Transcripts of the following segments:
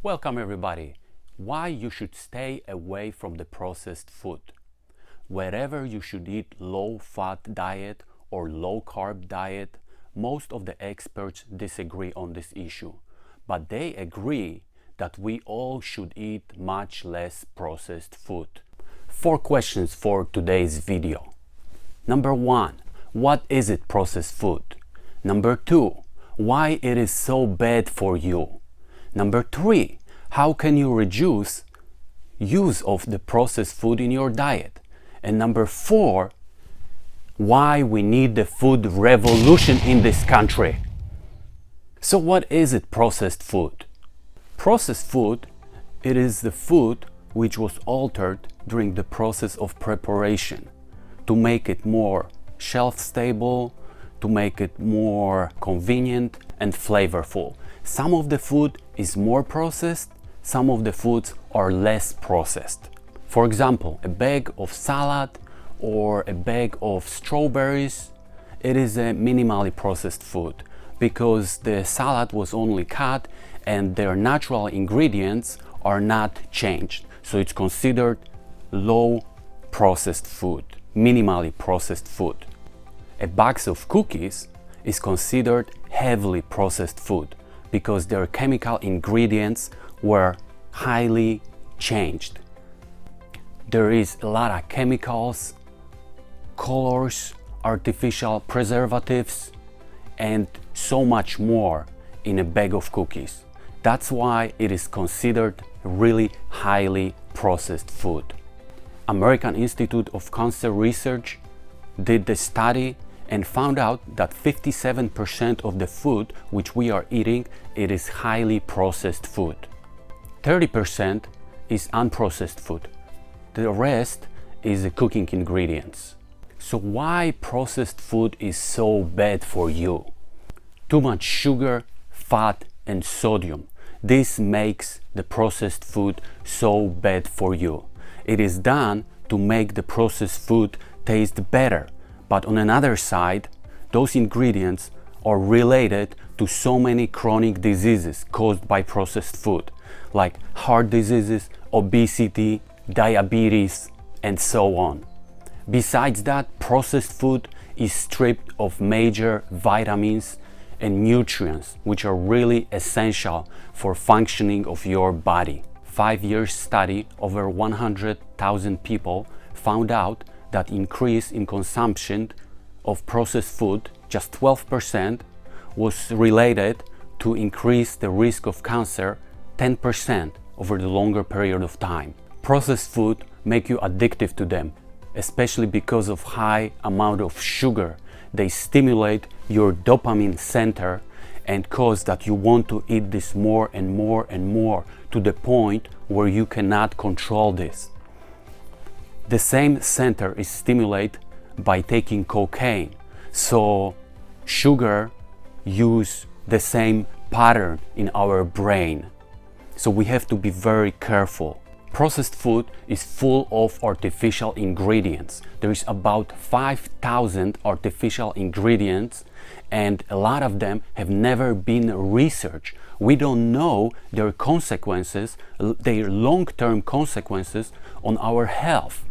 Welcome everybody. Why you should stay away from the processed food. Wherever you should eat low-fat diet or low-carb diet, most of the experts disagree on this issue, but they agree that we all should eat much less processed food. 4 questions for today's video. Number 1, what is it processed food? Number 2, why it is so bad for you? Number 3, how can you reduce use of the processed food in your diet? And number 4, why we need the food revolution in this country. So what is it, processed food? Processed food, it is the food which was altered during the process of preparation to make it more shelf stable, to make it more convenient and flavorful. Some of the food is more processed, some of the foods are less processed. For example, a bag of salad or a bag of strawberries, it is a minimally processed food because the salad was only cut and their natural ingredients are not changed. So it's considered low processed food, minimally processed food. A box of cookies is considered heavily processed food because their chemical ingredients were highly changed. There is a lot of chemicals, colors, artificial preservatives, and so much more in a bag of cookies. That's why it is considered really highly processed food. American Institute of Cancer Research did the study and found out that 57% of the food which we are eating, it is highly processed food. 30% is unprocessed food. The rest is the cooking ingredients. So why processed food is so bad for you? Too much sugar, fat, and sodium. This makes the processed food so bad for you. It is done to make the processed food taste better. But on another side, those ingredients are related to so many chronic diseases caused by processed food, like heart diseases, obesity, diabetes, and so on. Besides that, processed food is stripped of major vitamins and nutrients, which are really essential for functioning of your body. 5-year study over 100,000 people found out that increase in consumption of processed food, just 12%, was related to increase the risk of cancer 10% over the longer period of time. Processed food make you addictive to them, especially because of high amount of sugar. They stimulate your dopamine center and cause that you want to eat this more and more and more to the point where you cannot control this. The same center is stimulated by taking cocaine. So sugar use the same pattern in our brain. So we have to be very careful. Processed food is full of artificial ingredients. There is about 5,000 artificial ingredients and a lot of them have never been researched. We don't know their consequences, their long-term consequences on our health.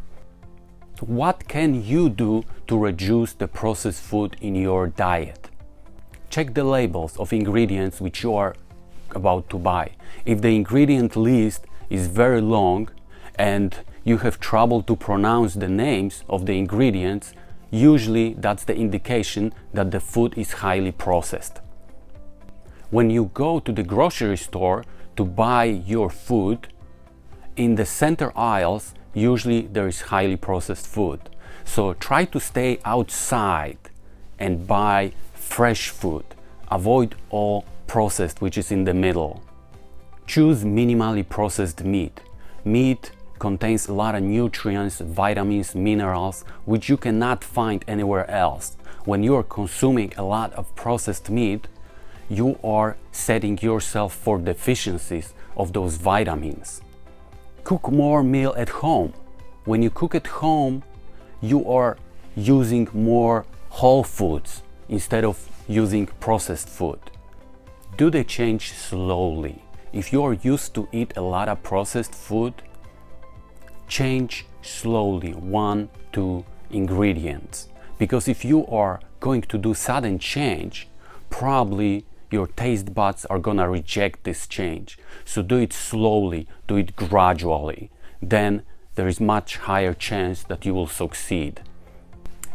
What can you do to reduce the processed food in your diet? Check the labels of ingredients which you are about to buy. If the ingredient list is very long and you have trouble to pronounce the names of the ingredients, usually that's the indication that the food is highly processed. When you go to the grocery store to buy your food, in the center aisles usually there is highly processed food. So try to stay outside and buy fresh food. Avoid all processed which is in the middle. Choose minimally processed meat. Meat contains a lot of nutrients, vitamins, minerals, which you cannot find anywhere else. When you are consuming a lot of processed meat, you are setting yourself for deficiencies of those vitamins. Cook more meal at home. When you cook at home, you are using more whole foods instead of using processed food. Do the change slowly. if you are used to eat a lot of processed food, change slowly 1-2 ingredients. Because if you are going to do sudden change, probably your taste buds are gonna reject this change. So do it slowly, do it gradually. Then there is much higher chance that you will succeed.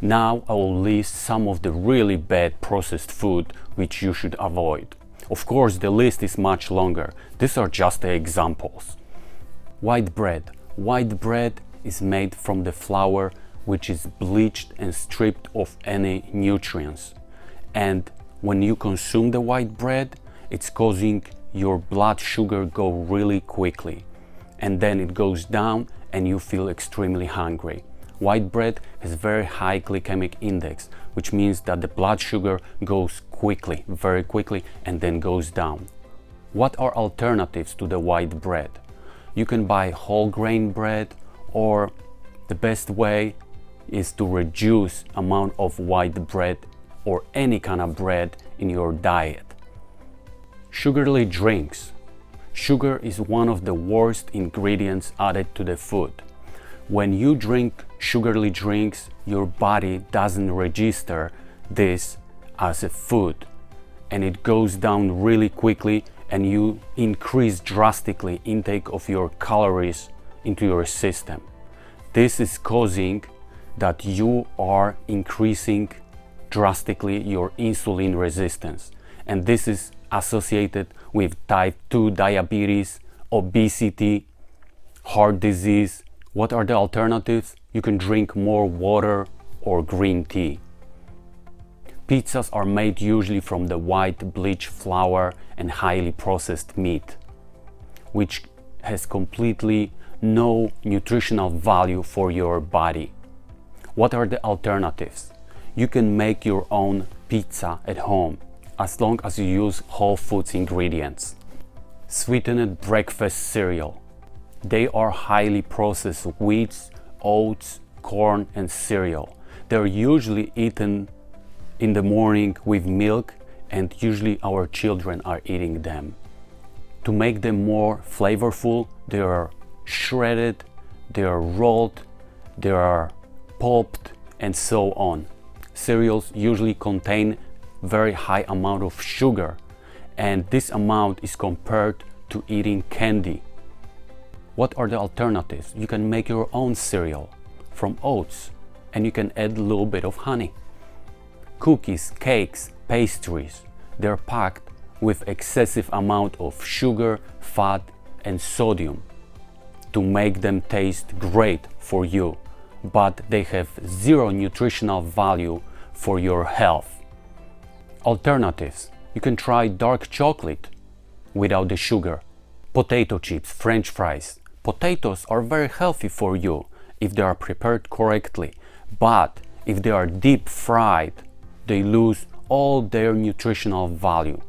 Now I will list some of the really bad processed food which you should avoid. Of course, the list is much longer. These are just the examples. White bread. White bread is made from the flour which is bleached and stripped of any nutrients. And when you consume the white bread, it's causing your blood sugar go really quickly. And then it goes down and you feel extremely hungry. White bread has very high glycemic index, which means that the blood sugar goes quickly, very quickly, and then goes down. What are alternatives to the white bread? You can buy whole grain bread, or the best way is to reduce amount of white bread or any kind of bread in your diet. Sugary drinks. Sugar is one of the worst ingredients added to the food. When you drink sugary drinks, your body doesn't register this as a food, and it goes down really quickly, and you increase drastically intake of your calories into your system. This is causing that you are increasing drastically your insulin resistance, and this is associated with type 2 diabetes, obesity, heart disease. What are the alternatives? You can drink more water or green tea. Pizzas are made usually from the white bleached flour and highly processed meat, which has completely no nutritional value for your body. What are the alternatives? You can make your own pizza at home as long as you use whole foods ingredients. Sweetened breakfast cereal. They are highly processed wheats, oats, corn, and cereal. They're usually eaten in the morning with milk, and usually our children are eating them. To make them more flavorful, they are shredded, they are rolled, they are pulped, and so on. Cereals usually contain very high amount of sugar, and this amount is compared to eating candy. What are the alternatives? You can make your own cereal from oats, and you can add a little bit of honey. Cookies, cakes, pastries, they're packed with excessive amount of sugar, fat, and sodium to make them taste great for you, but they have zero nutritional value for your health. Alternatives. You can try dark chocolate without the sugar. Potato chips, French fries. Potatoes are very healthy for you if they are prepared correctly, but if they are deep fried, they lose all their nutritional value.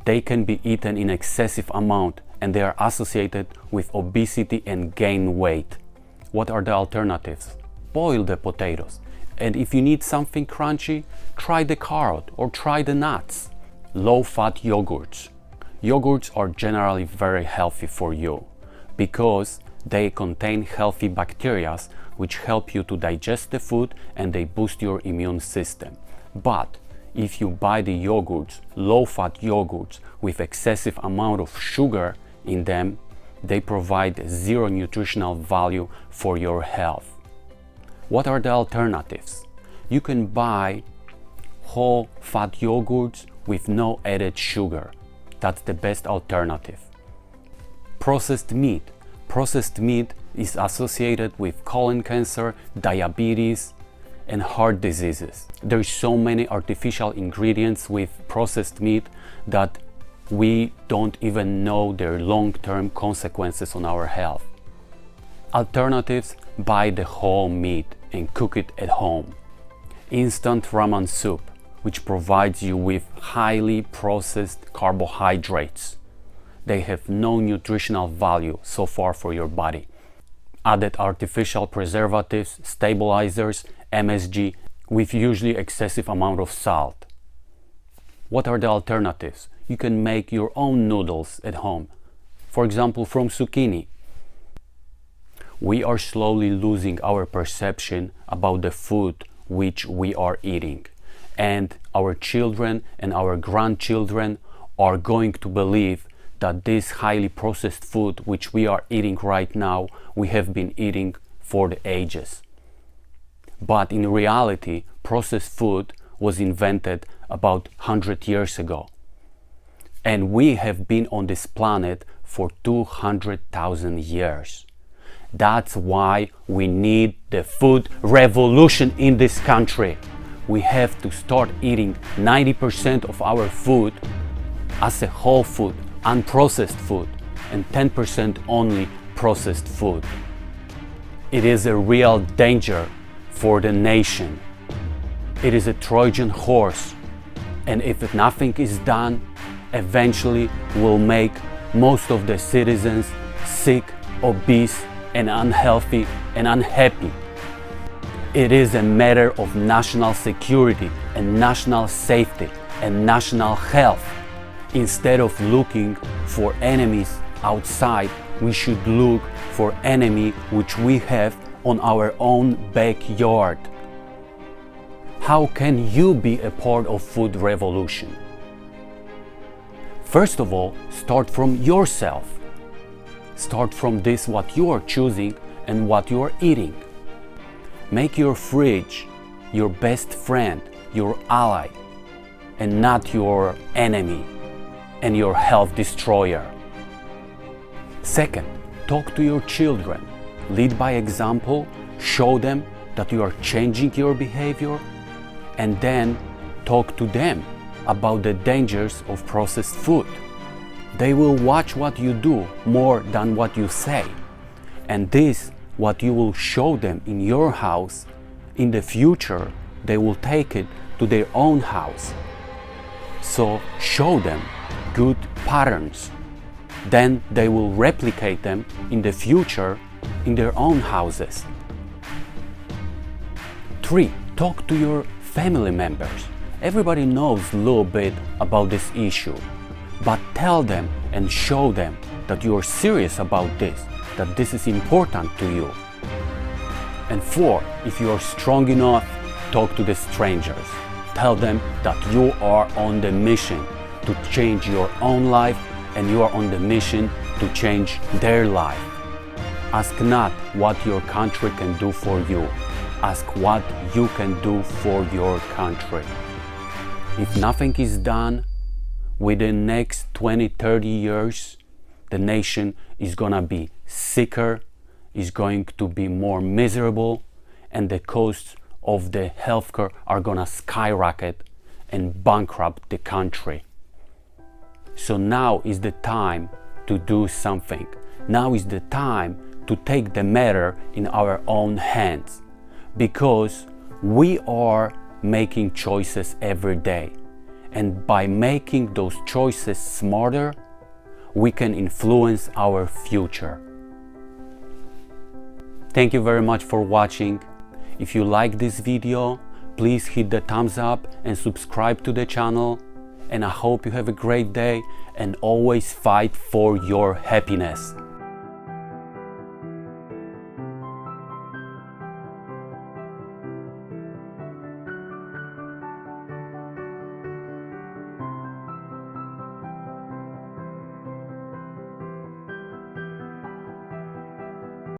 They can be eaten in excessive amount, and they are associated with obesity and gain weight. What are the alternatives? Boil the potatoes, and if you need something crunchy, try the carrot or try the nuts. Low-fat yogurts. Yogurts are generally very healthy for you because they contain healthy bacteria which help you to digest the food, and they boost your immune system. But if you buy the yogurts, low-fat yogurts with excessive amount of sugar in them, they provide zero nutritional value for your health. What are the alternatives? You can buy whole fat yogurts with no added sugar. That's the best alternative. Processed meat. Processed meat is associated with colon cancer, diabetes, and heart diseases. There's so many artificial ingredients with processed meat that we don't even know their long-term consequences on our health. Alternatives: buy the whole meat and cook it at home. Instant ramen soup, which provides you with highly processed carbohydrates. They have no nutritional value so far for your body. Added artificial preservatives, stabilizers, MSG, with usually excessive amount of salt. What are the alternatives? You can make your own noodles at home. for example from zucchini. We are slowly losing our perception about the food which we are eating, and our children and our grandchildren are going to believe that this highly processed food which we are eating right now, we have been eating for the ages. But in reality, processed food was invented about 100 years ago. And we have been on this planet for 200,000 years. That's why we need the food revolution in this country. We have to start eating 90% of our food as a whole food, unprocessed food, and 10% only processed food. It is a real danger for the nation. It is a Trojan horse, and if nothing is done, eventually will make most of the citizens sick, obese, and unhealthy and unhappy. It is a matter of national security and national safety and national health. Instead of looking for enemies outside, we should look for enemy which we have on our own backyard. How can you be a part of food revolution? First of all, start from yourself. Start from this what you are choosing and what you are eating. Make your fridge your best friend, your ally, and not your enemy and your health destroyer. Second, talk to your children. Lead by example, show them that you are changing your behavior, and then talk to them about the dangers of processed food. They will watch what you do more than what you say. And this, what you will show them in your house, in the future, they will take it to their own house. So show them good patterns. Then they will replicate them in the future in their own houses. 3. Talk to your family members. Everybody knows a little bit about this issue, but tell them and show them that you are serious about this, that this is important to you. And 4, if you are strong enough, talk to the strangers. Tell them that you are on the mission to change your own life, and you are on the mission to change their life. Ask not what your country can do for you. Ask what you can do for your country. If nothing is done, within the next 20-30 years, the nation is gonna be sicker, is going to be more miserable, and the costs of the healthcare are gonna skyrocket and bankrupt the country. So now is the time to do something. Now is the time to take the matter in our own hands, because we are making choices every day. And by making those choices smarter, we can influence our future. Thank you very much for watching. If you like this video, please hit the thumbs up and subscribe to the channel. And I hope you have a great day and always fight for your happiness.